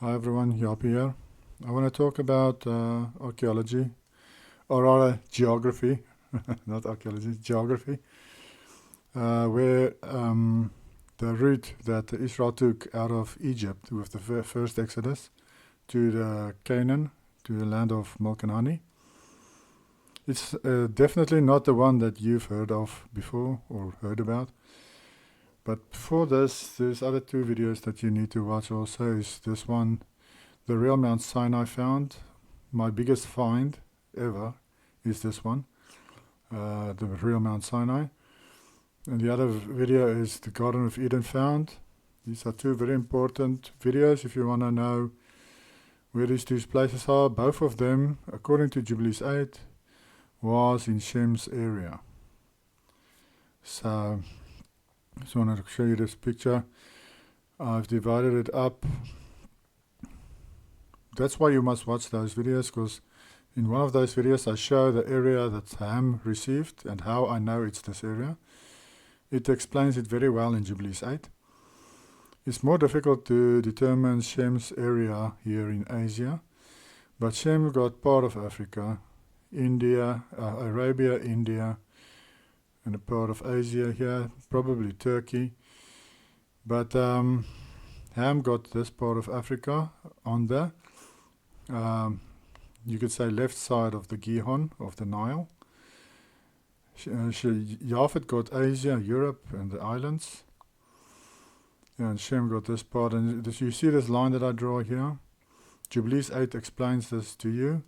Hi everyone, Jaap here. I want to talk about archaeology, or rather geography, not archaeology, geography, where the route that Israel took out of Egypt with the first Exodus to the Canaan, to the land of milk and honey. It's definitely not the one that you've heard of before or heard about. But before this, there's other two videos that you need to watch also. Is this one, the real Mount Sinai found. My biggest find ever is this one, the real Mount Sinai. And the other video is the Garden of Eden found. These are two very important videos if you want to know where these two places are. Both of them, according to Jubilees 8, was in Shem's area. So, I just wanted to show you this picture. I've divided it up. That's why you must watch those videos, because in one of those videos I show the area that Ham received and how I know it's this area. It explains it very well in Jubilees 8. It's more difficult to determine Shem's area here in Asia, but Shem got part of Africa, India, Arabia, India, and a part of Asia here, probably Turkey. But Ham got this part of Africa on the, you could say, left side of the Gihon, of the Nile. Japheth got Asia, Europe, and the islands. And Shem got this part. And you see this line that I draw here? Jubilees 8 explains this to you.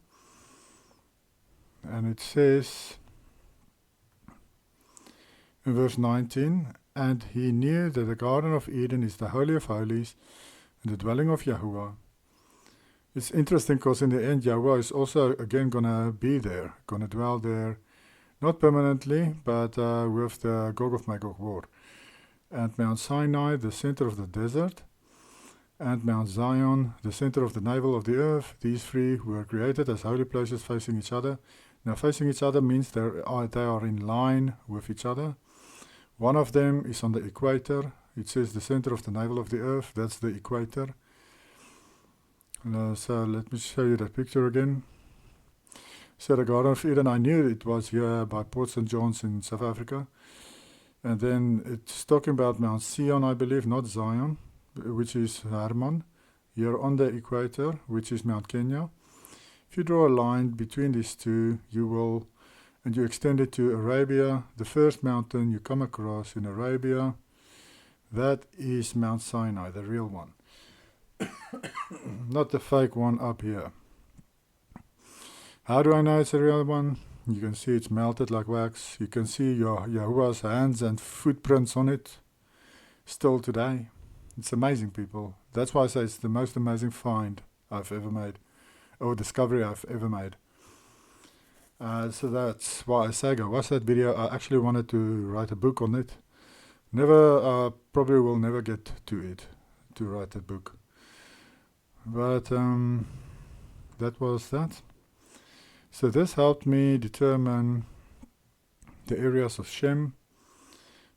And it says in verse 19, "And he knew that the Garden of Eden is the Holy of Holies and the dwelling of Yahuwah." It's interesting because in the end Yahuwah is also again going to be there, going to dwell there, not permanently, but with the Gog of Magog war. And Mount Sinai, the center of the desert, and Mount Zion, the center of the navel of the earth, these three were created as holy places facing each other. Now facing each other means they are in line with each other. One of them is on the equator. It says the center of the navel of the earth, that's the equator. So let me show you that picture again. So the Garden of Eden, I knew it was here by Port St. John's in South Africa. And then it's talking about Mount Sion, I believe, not Zion, which is Hermon, here on the equator, which is Mount Kenya. If you draw a line between these two, and you extend it to Arabia, the first mountain you come across in Arabia, that is Mount Sinai, the real one. Not the fake one up here. How do I know it's a real one? You can see it's melted like wax. You can see Yahuwah's hands and footprints on it still today. It's amazing, people. That's why I say it's the most amazing find I've ever made, or discovery I've ever made. So that's why I say go watch that video. I actually wanted to write a book on it. Probably will never get to it, to write that book. But that was that. So this helped me determine the areas of Shem.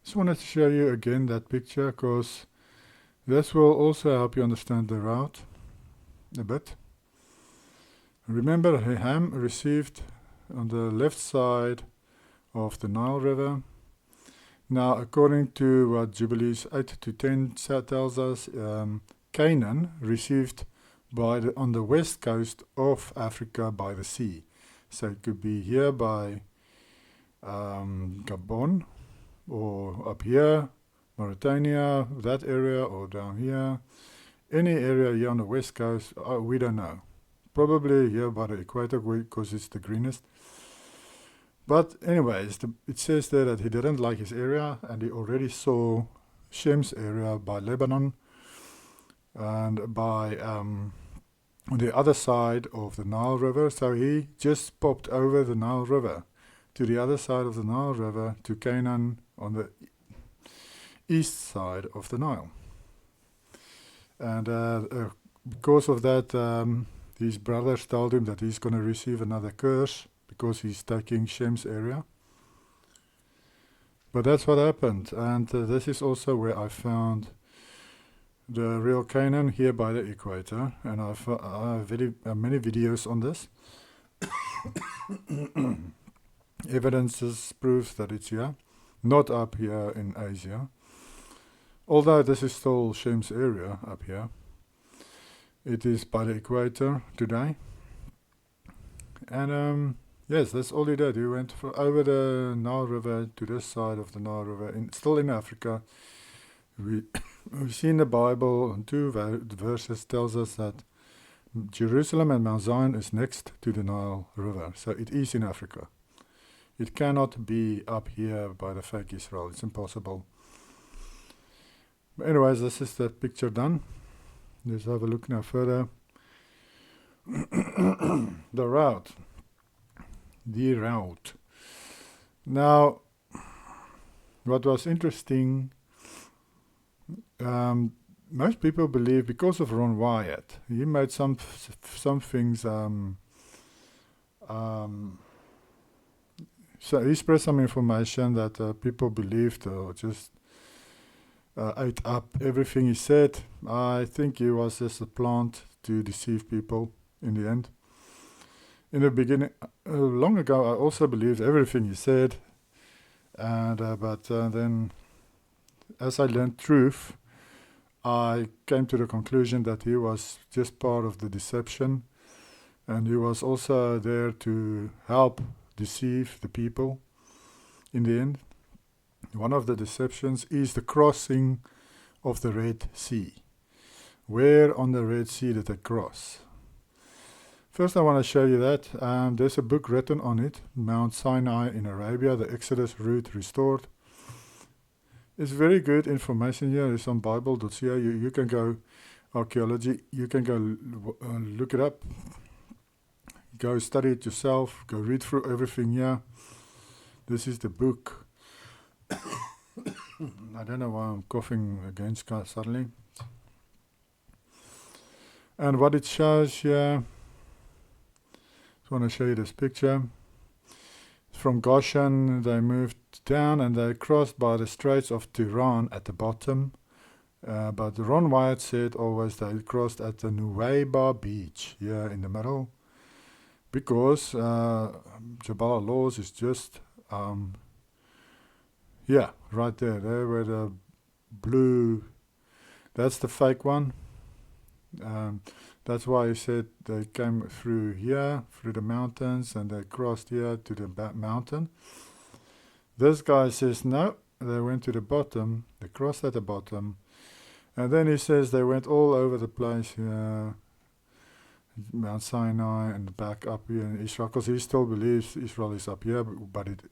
Just wanted to show you again that picture, because this will also help you understand the route a bit. Remember, Ham received on the left side of the Nile River. Now, according to what Jubilees 8 to 10 tells us, Canaan received on the west coast of Africa by the sea. So it could be here by Gabon, or up here, Mauritania, that area, or down here. Any area here on the west coast, we don't know. Probably here by the equator, because it's the greenest. But anyways, it says there that he didn't like his area, and he already saw Shem's area by Lebanon, and by on the other side of the Nile River. So he just popped over the Nile River to the other side of the Nile River to Canaan on the east side of the Nile. And because of that, his brothers told him that he's going to receive another curse because he's taking Shem's area. But that's what happened. And this is also where I found the real Canaan here by the equator, and I have many videos on this. Evidences proves that it's here, not up here in Asia. Although this is still Shem's area up here, it is by the equator today. And yes, that's all he did. He went over the Nile River to this side of the Nile River, still in Africa. We see in the Bible, 2 verses tells us that Jerusalem and Mount Zion is next to the Nile River, so it is in Africa. It cannot be up here by the fake Israel. It's impossible. But anyways, this is that picture done. Let's have a look now further. The route. Now, what was interesting, most people believe because of Ron Wyatt, he made some things. So he spread some information that people believed or just ate up everything he said. I think he was just a plant to deceive people in the end. In the beginning, long ago, I also believed everything he said, but then as I learned truth, I came to the conclusion that he was just part of the deception, and he was also there to help deceive the people in the end. One of the deceptions is the crossing of the Red Sea. Where on the Red Sea did they cross? First, I want to show you that. There's a book written on it, Mount Sinai in Arabia, the Exodus Route Restored. It's very good information here. It's on Bible.ca. You can go archaeology. You can go look it up. Go study it yourself. Go read through everything here. This is the book. I don't know why I'm coughing again suddenly. And what it shows here, I want to show you this picture. From Goshen, they moved down and they crossed by the Straits of Tiran at the bottom. But Ron Wyatt said always they crossed at the Nuweiba beach here in the middle. Because Jabal Laws is just, right there. There where the blue, that's the fake one. That's why he said they came through here, through the mountains, and they crossed here to the mountain. This guy says, no, they went to the bottom, they crossed at the bottom, and then he says they went all over the place here, Mount Sinai and back up here in Israel, because he still believes Israel is up here, but it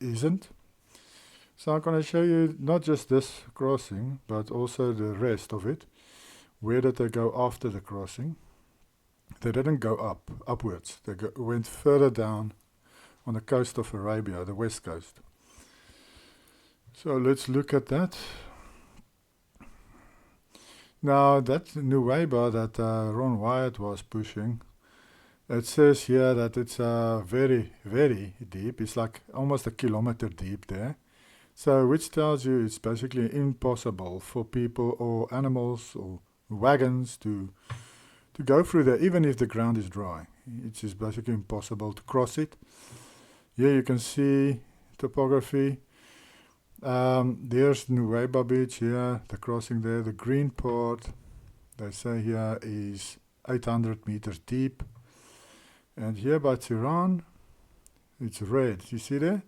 isn't. So I'm going to show you not just this crossing, but also the rest of it. Where did they go after the crossing? They didn't go upwards. They went further down on the coast of Arabia, the west coast. So let's look at that. Now that Nuweiba that Ron Wyatt was pushing, it says here that it's very, very deep. It's like almost a kilometer deep there. So which tells you it's basically impossible for people or animals or wagons to go through there, even if the ground is dry. It's just basically impossible to cross it. Here you can see topography. There's Nuweiba Beach here, the crossing there. The green part, they say here, is 800 meters deep. And here by Tiran, it's red. You see there?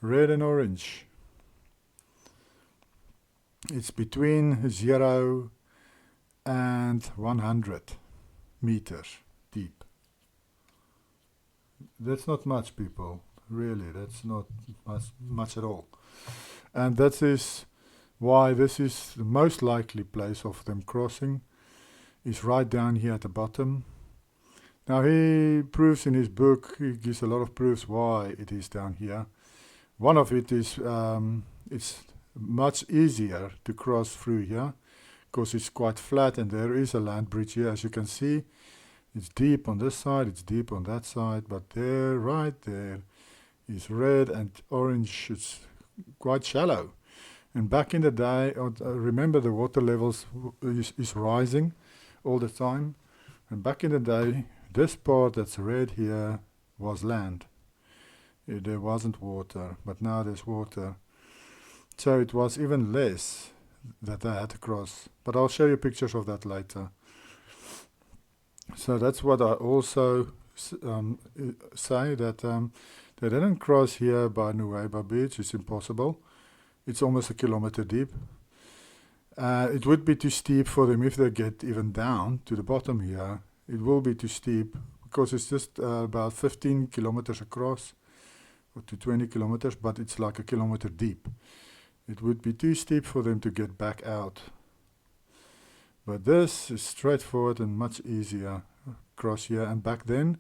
Red and orange. It's between 0 and 100 meters deep. That's not much, people. Really, that's not much at all. And that is why this is the most likely place of them crossing, is right down here at the bottom. Now he proves in his book, he gives a lot of proofs why it is down here. One of it is it's much easier to cross through here because it's quite flat and there is a land bridge here. As you can see, it's deep on this side, it's deep on that side, but there, right there, is red and orange. It's quite shallow. And back in the day, remember the water levels is rising all the time. And back in the day, this part that's red here was land. There wasn't water, but now there's water. So it was even less that they had to cross. But I'll show you pictures of that later. So that's what I also say, that they didn't cross here by Nuweiba Beach. It's impossible. It's almost 1 kilometer deep. It would be too steep for them if they get even down to the bottom here. It will be too steep because it's just about 15 kilometers across, or to 20 kilometers, but it's like 1 kilometer deep. It would be too steep for them to get back out. But this is straightforward and much easier across here. And back then,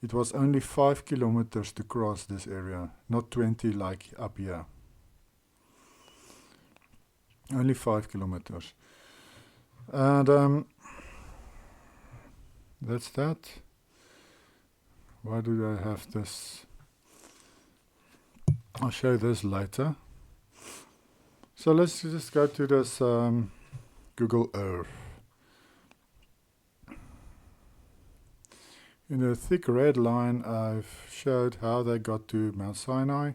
it was only 5 kilometers to cross this area, not 20 like up here. Only 5 kilometers. And that's that. Why do I have this? I'll show you this later. So let's just go to this Google Earth. In the thick red line, I've showed how they got to Mount Sinai.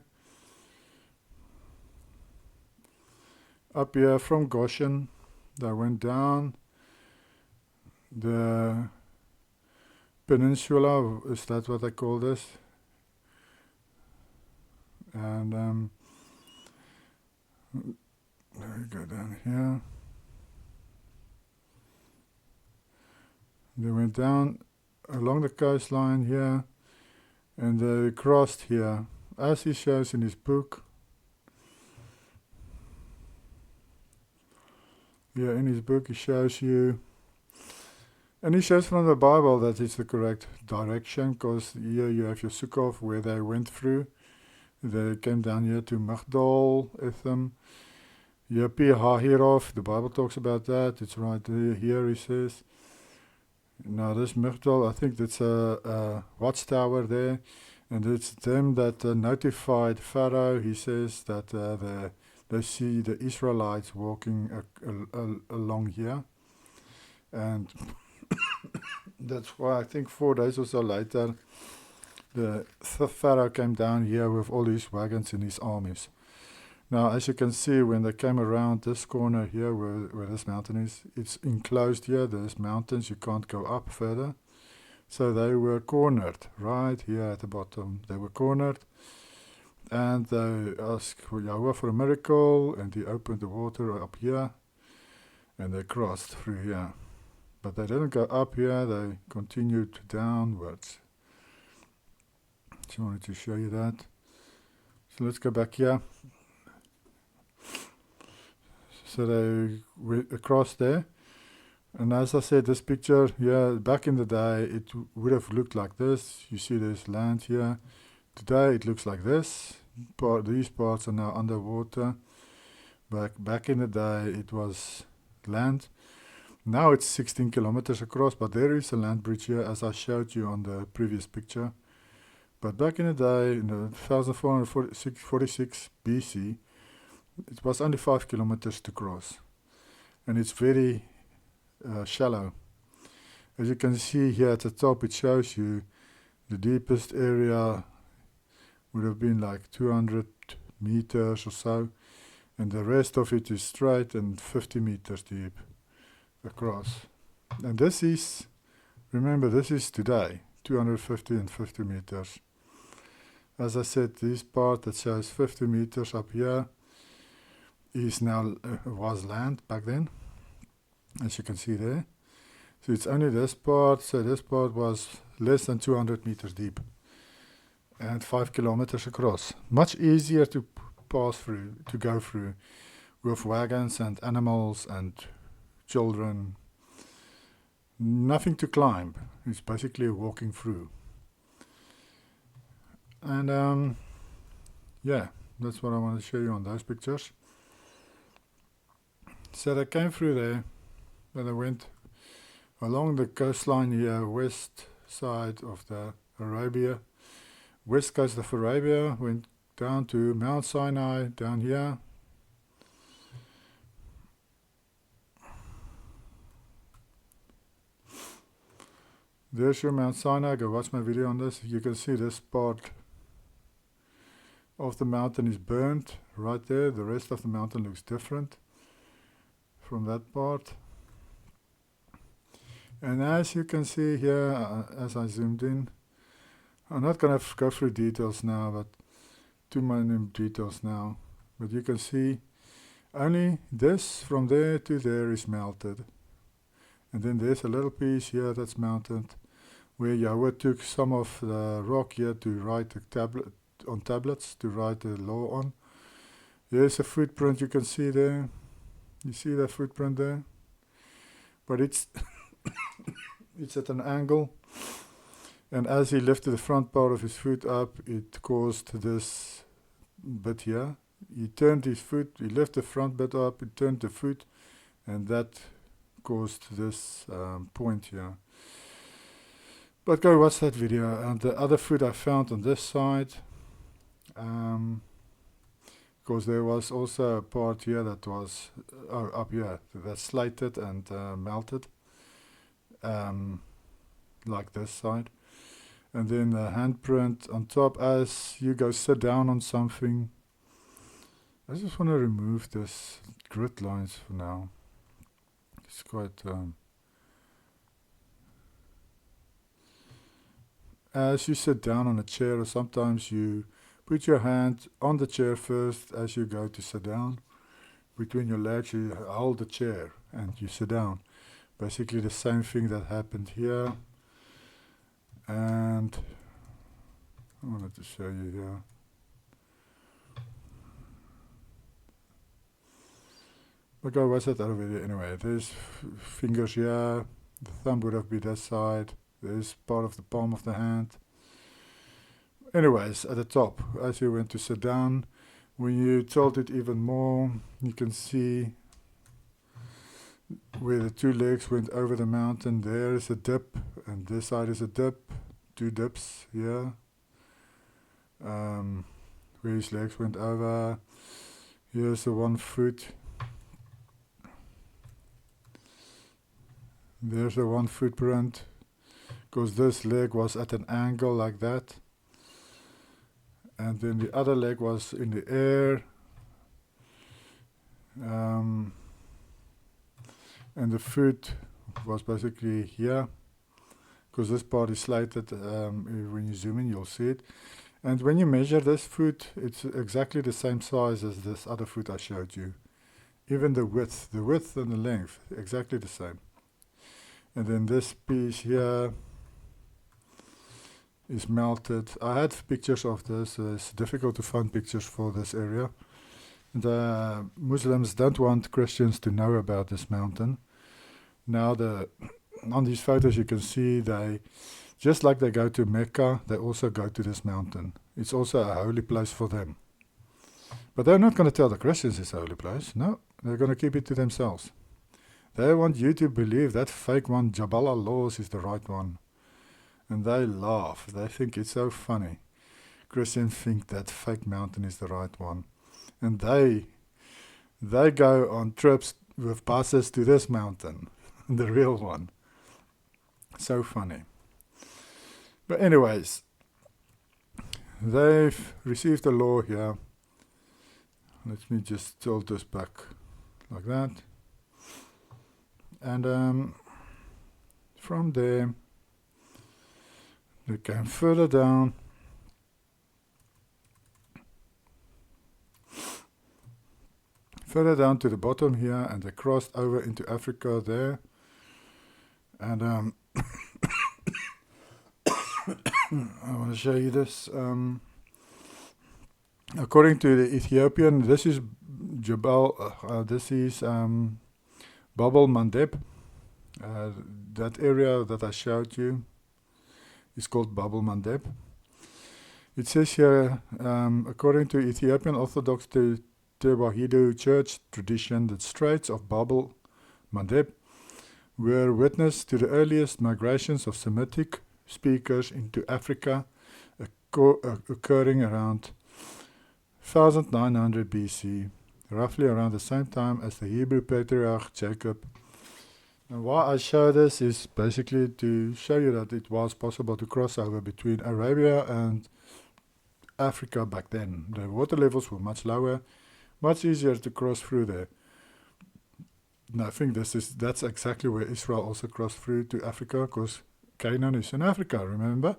Up here from Goshen, they went down the peninsula, is that what they call this? And there we go down here. They went down along the coastline here, and they crossed here, as he shows in his book. Yeah, in his book he shows you, and he shows from the Bible that it's the correct direction, because here you have your Sukkot where they went through. They came down here to Migdol, Etham. Here, Pi Hahiroth, the Bible talks about that. It's right there. Here he says. Now this Migdol, I think that's a watchtower there, and it's them that notified Pharaoh. He says that they see the Israelites walking along here, and that's why I think 4 days or so later, the Pharaoh came down here with all his wagons and his armies. Now, as you can see, when they came around this corner here, where this mountain is, it's enclosed here. There's mountains, you can't go up further. So they were cornered right here at the bottom. They were cornered, and they asked Yahweh for a miracle, and he opened the water up here, and they crossed through here. But they didn't go up here, they continued downwards. Just wanted to show you that. So let's go back here. So they went across there, and as I said, this picture, yeah, back in the day, it would have looked like this. You see there's land here. Today it looks like this. These parts are now underwater. Back in the day, it was land. Now it's 16 kilometers across, but there is a land bridge here, as I showed you on the previous picture. But back in the day, in 1446 BC, it was only 5 kilometers to cross, and it's very shallow. As you can see here at the top, it shows you the deepest area would have been like 200 meters or so, and the rest of it is straight and 50 meters deep across. And this is, remember, this is today, 250 and 50 meters. As I said, this part that shows 50 meters up here is now was land back then, as you can see there. So it's only this part. So this part was less than 200 meters deep and 5 kilometers across. Much easier to pass through, to go through, with wagons and animals and children. Nothing to climb. It's basically walking through. And yeah, that's what I want to show you on those pictures. So they came through there, and they went along the coastline here, west side of the Arabia, west coast of Arabia, went down to Mount Sinai down here, There's your Mount Sinai. Go watch my video on this. You can see this part of the mountain is burnt right there. The rest of the mountain looks different from that part. And as you can see here, as I zoomed in, I'm not going to go through details now, but too many details now. But you can see only this from there to there is melted. And then there's a little piece here that's mounted, where Yahweh took some of the rock here to write the tablets to write the law on. Here's a footprint you can see there. You see that footprint there? But it's it's at an angle. And as he lifted the front part of his foot up, it caused this bit here. He turned his foot, he lifted the front bit up, he turned the foot, and that caused this point here. But go watch that video. And the other foot I found on this side, because there was also a part here that was up here that's slated and melted, like this side. And then the handprint on top as you go sit down on something. I just want to remove this grid lines for now. It's quite as you sit down on a chair, or sometimes you put your hand on the chair first as you go to sit down. Between your legs you hold the chair and you sit down. Basically the same thing that happened here. And I wanted to show you here. But go watch that other video anyway. There's fingers here. The thumb would have been this side. There's part of the palm of the hand. Anyways, at the top, as you went to sit down, when you tilt it even more, you can see where the two legs went over the mountain. There is a dip, and this side is a dip. Two dips here. Where his legs went over. Here's the one foot. There's the one footprint, because this leg was at an angle like that. And then the other leg was in the air. And the foot was basically here, because this part is slated. When you zoom in, you'll see it. And when you measure this foot, it's exactly the same size as this other foot I showed you. Even the width and the length, exactly the same. And then this piece here is melted. I had pictures of this. It's difficult to find pictures for this area. The Muslims don't want Christians to know about this mountain. Now on these photos you can see they, just like they go to Mecca, they also go to this mountain. It's also a holy place for them. But they're not going to tell the Christians it's a holy place. No, they're going to keep it to themselves. They want you to believe that fake one, Jabal Allah's, is the right one. And they laugh. They think it's so funny. Christians think that fake mountain is the right one. And they go on trips with buses to this mountain, the real one. So funny. But anyways, they've received the law here. Let me just tilt this back like that. And from there, they came further down. Further down to the bottom here, and they crossed over into Africa there. And I want to show you this. According to the Ethiopian, this is Jabal. This is Babel Mandeb. That area that I showed you is called Babel Mandeb. It says here, according to Ethiopian Orthodox Tewahedo Church tradition, the Straits of Babel Mandeb were witness to the earliest migrations of Semitic speakers into Africa, occurring around 1900 BC, roughly around the same time as the Hebrew patriarch Jacob And why I show this is basically to show you that it was possible to cross over between Arabia and Africa back then. The water levels were much lower, much easier to cross through there. And I think that's exactly where Israel also crossed through to Africa, because Canaan is in Africa, remember?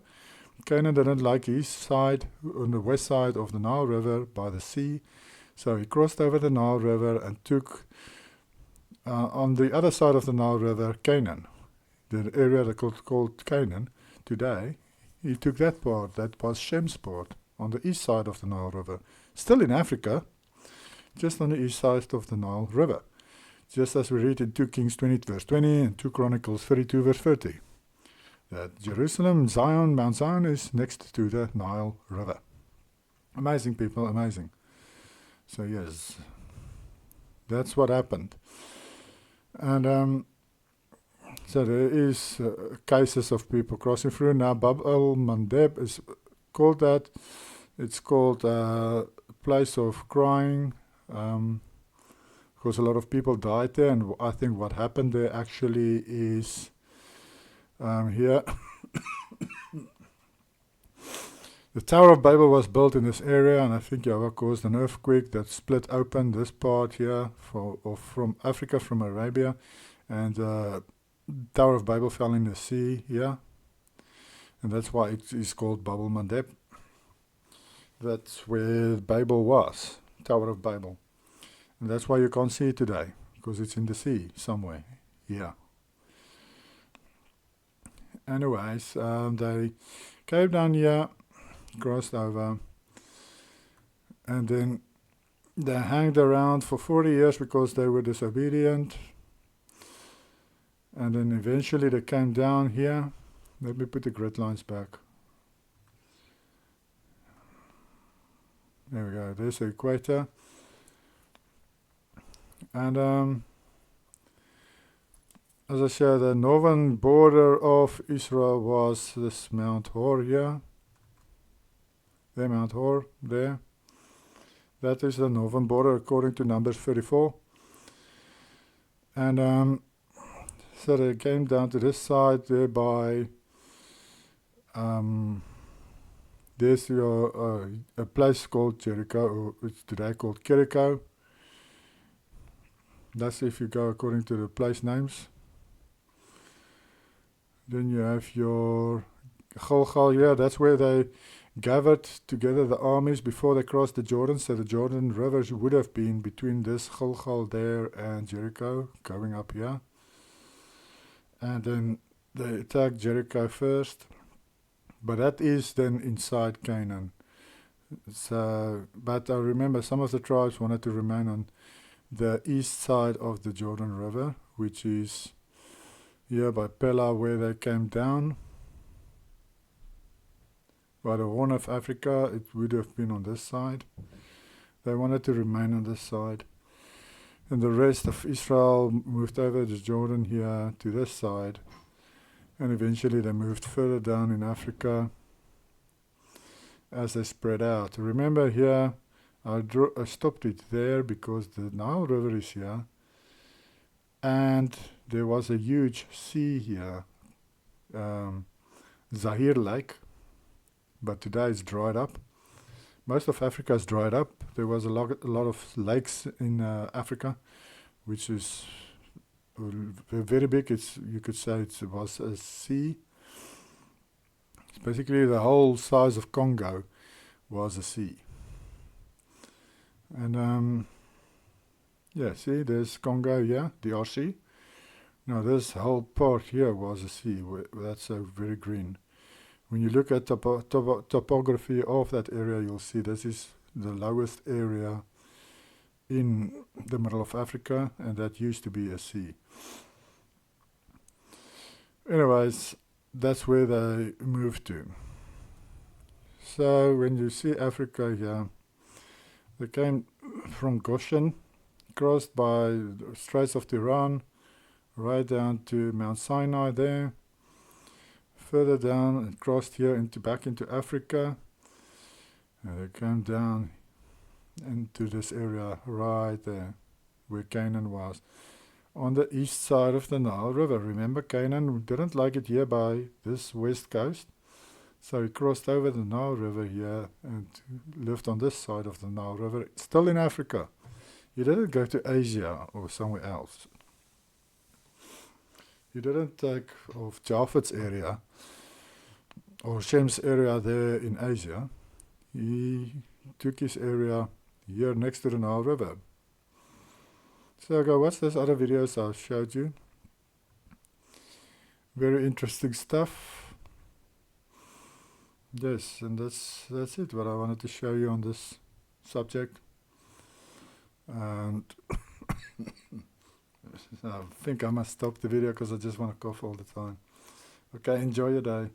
Canaan didn't like his side, on the west side of the Nile River by the sea, so he crossed over the Nile River and took, on the other side of the Nile River, Canaan, the area that called Canaan today. He took that part, that was Shem's part, on the east side of the Nile River. Still in Africa, just on the east side of the Nile River. Just as we read in 2 Kings 20 verse 20 and 2 Chronicles 32 verse 30. That Jerusalem, Zion, Mount Zion is next to the Nile River. Amazing people, amazing. So yes, that's what happened. And so there is cases of people crossing through. Now Bab el-Mandeb is called that. It's called a place of crying, because a lot of people died there, and I think what happened there actually is here. The Tower of Babel was built in this area, and I think Yahweh caused an earthquake that split open this part here from Africa, from Arabia, and Tower of Babel fell in the sea here, and that's why it is called Bab el-Mandeb. That's where Babel was, Tower of Babel. And that's why you can't see it today, because it's in the sea somewhere. Yeah. Anyways, they came down here, crossed over, and then they hanged around for 40 years because they were disobedient. And then eventually they came down here. Let me put the grid lines back. There we go, there's the equator. And as I said, the northern border of Israel was this Mount Hor here. There, Mount Hor, there. That is the northern border according to Numbers 34. And so they came down to this side there by, there's a place called Jericho, or it's today called Jericho. That's if you go according to the place names. Then you have your Gilgal, yeah, that's where they gathered together the armies before they crossed the Jordan. So the Jordan River would have been between this Gilgal there and Jericho, going up here. And then they attacked Jericho first. But that is then inside Canaan. So, but I remember some of the tribes wanted to remain on the east side of the Jordan River, which is here by Pella, where they came down. By the Horn of Africa, it would have been on this side. They wanted to remain on this side. And the rest of Israel moved over the Jordan here to this side. And eventually they moved further down in Africa as they spread out. Remember here, I stopped it there because the Nile River is here. And there was a huge sea here, Zahir Lake, but today it's dried up. Most of Africa is dried up. There was a lot of lakes in Africa, which is very big. You could say it was a sea. It's basically the whole size of Congo was a sea. And yeah, see, there's Congo here, DRC. Now this whole part here was a sea. That's very green. When you look at topography of that area, you'll see this is the lowest area in the middle of Africa, and that used to be a sea. Anyways, that's where they moved to. So when you see Africa here, they came from Goshen, crossed by the Straits of Tiran, right down to Mount Sinai there. Further down and crossed here back into Africa. And they came down into this area right there where Canaan was. on the east side of the Nile River. Remember, Canaan didn't like it here by this west coast, so he crossed over the Nile River here and lived on this side of the Nile River, still in Africa. He didn't go to Asia or somewhere else. He didn't take of Japhet's area or Shem's area there in Asia. He took his area here next to the Nile River. So go watch those other videos I showed you. Very interesting stuff. Yes, and that's it, what I wanted to show you on this subject. And I think I must stop the video because I just want to cough all the time. Okay, enjoy your day.